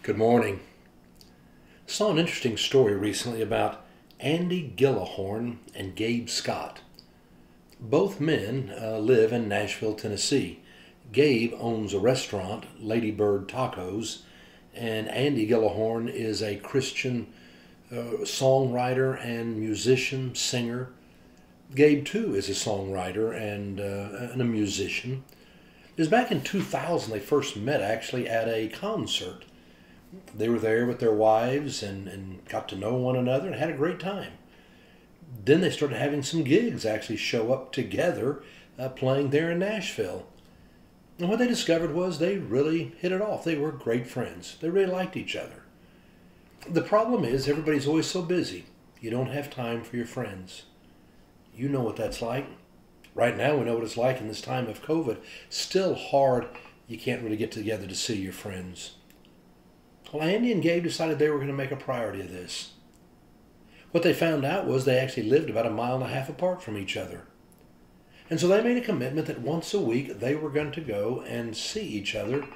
Good morning. Saw an interesting story recently about Andy Gillahorn and Gabe Scott. Both men live in Nashville, Tennessee. Gabe owns a restaurant, Lady Bird Tacos, and Andy Gillahorn is a Christian songwriter and musician, singer. Gabe, too, is a songwriter and a musician. It was back in 2000 they first met, actually, at a concert. They were there with their wives and got to know one another and had a great time. Then they started having some gigs actually show up together playing there in Nashville. And what they discovered was they really hit it off. They were great friends. They really liked each other. The problem is everybody's always so busy. You don't have time for your friends. You know what that's like. Right now we know what it's like in this time of COVID. Still hard. You can't really get together to see your friends. Well, Andy and Gabe decided they were going to make a priority of this. What they found out was they actually lived about 1.5 miles apart from each other. And so they made a commitment that once a week they were going to go and see each other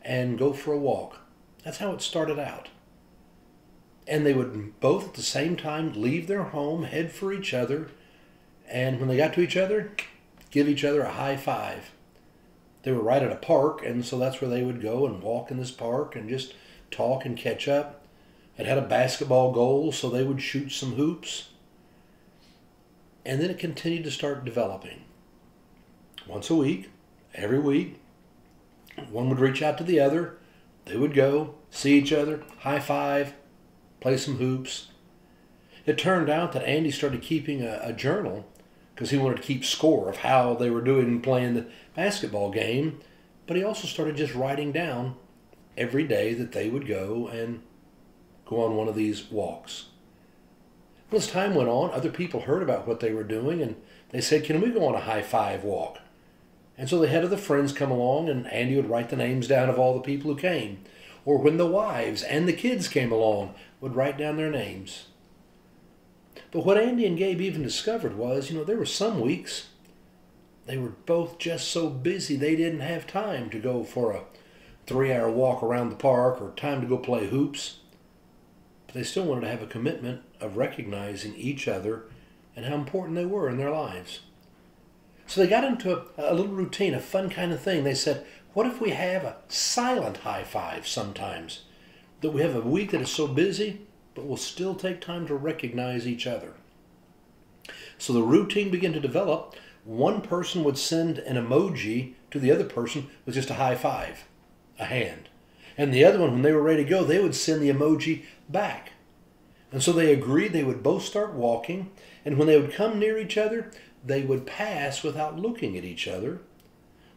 and go for a walk. That's how it started out. And they would both at the same time leave their home, head for each other, and when they got to each other, give each other a high five. They were right at a park, and so that's where they would go and walk in this park and just talk and catch up. It had a basketball goal, so they would shoot some hoops. And then it continued to start developing. Once a week, every week, one would reach out to the other. They would go, see each other, high five, play some hoops. It turned out that Andy started keeping a journal because he wanted to keep score of how they were doing playing the basketball game. But he also started just writing down every day that they would go and go on one of these walks. Well, as time went on, other people heard about what they were doing, and they said, "Can we go on a high five walk?" And so they had other friends come along, and Andy would write the names down of all the people who came. Or when the wives and the kids came along, would write down their names. But what Andy and Gabe even discovered was, there were some weeks they were both just so busy they didn't have time to go for a 3-hour walk around the park or time to go play hoops. But they still wanted to have a commitment of recognizing each other and how important they were in their lives. So they got into a little routine, a fun kind of thing. They said, what if we have a silent high five sometimes? That we have a week that is so busy, but we'll still take time to recognize each other. So the routine began to develop. One person would send an emoji to the other person with just a high five, a hand. And the other one, when they were ready to go, they would send the emoji back. And so they agreed they would both start walking, and when they would come near each other, they would pass without looking at each other.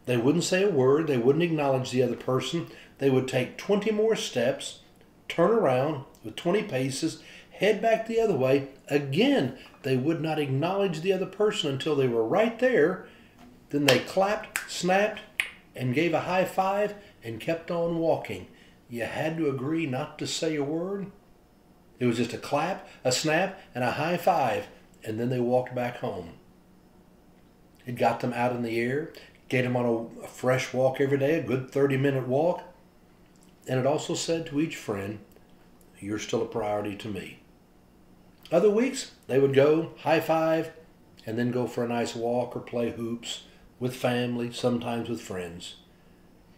They wouldn't say a word. They wouldn't acknowledge the other person. They would take 20 more steps, turn around with 20 paces, head back the other way. Again, they would not acknowledge the other person until they were right there. Then they clapped, snapped, and gave a high five and kept on walking. You had to agree not to say a word. It was just a clap, a snap, and a high five, and then they walked back home. It got them out in the air, get them on a fresh walk every day, a good 30-minute walk. And it also said to each friend, you're still a priority to me. Other weeks, they would go, high five, and then go for a nice walk or play hoops with family, sometimes with friends.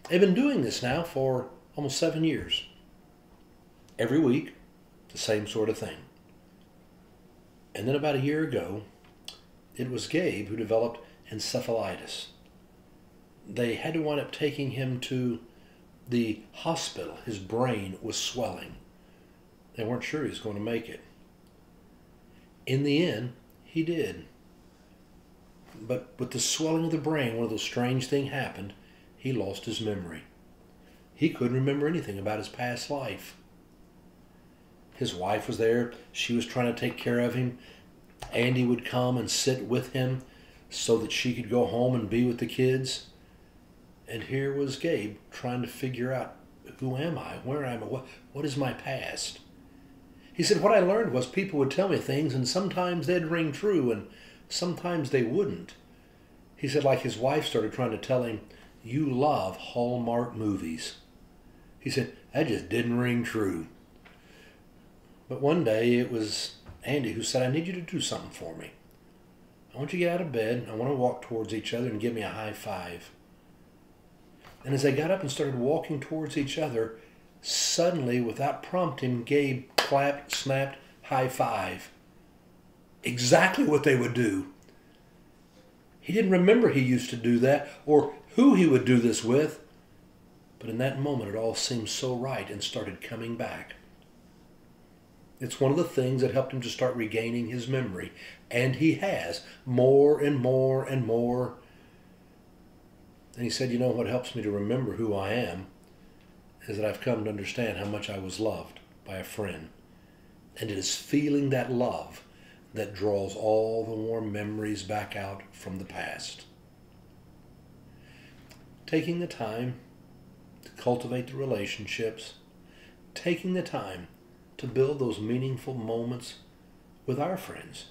They've been doing this now for almost 7 years. Every week, the same sort of thing. And then about a year ago, it was Gabe who developed encephalitis. They had to wind up taking him to the hospital. His brain was swelling. They weren't sure he was going to make it. In the end, he did. But with the swelling of the brain, one of those strange things happened. He lost his memory. He couldn't remember anything about his past life. His wife was there. She was trying to take care of him. Andy would come and sit with him so that she could go home and be with the kids. And here was Gabe trying to figure out, who am I? Where am I? What is my past? He said, what I learned was people would tell me things, and sometimes they'd ring true, and sometimes they wouldn't. He said, like his wife started trying to tell him, you love Hallmark movies. He said, that just didn't ring true. But one day it was Andy who said, I need you to do something for me. I want you to get out of bed. I want to walk towards each other and give me a high five. And as they got up and started walking towards each other, suddenly, without prompting, Gabe clapped, snapped, high five. Exactly what they would do. He didn't remember he used to do that or who he would do this with. But in that moment, it all seemed so right and started coming back. It's one of the things that helped him to start regaining his memory. And he has, more and more and more. And he said, you know, what helps me to remember who I am is that I've come to understand how much I was loved by a friend. And it is feeling that love that draws all the warm memories back out from the past. Taking the time to cultivate the relationships, taking the time to build those meaningful moments with our friends.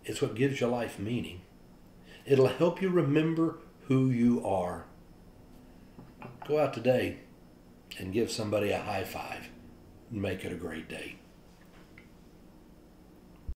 It's what gives your life meaning. It'll help you remember who you are. Go out today and give somebody a high five and make it a great day.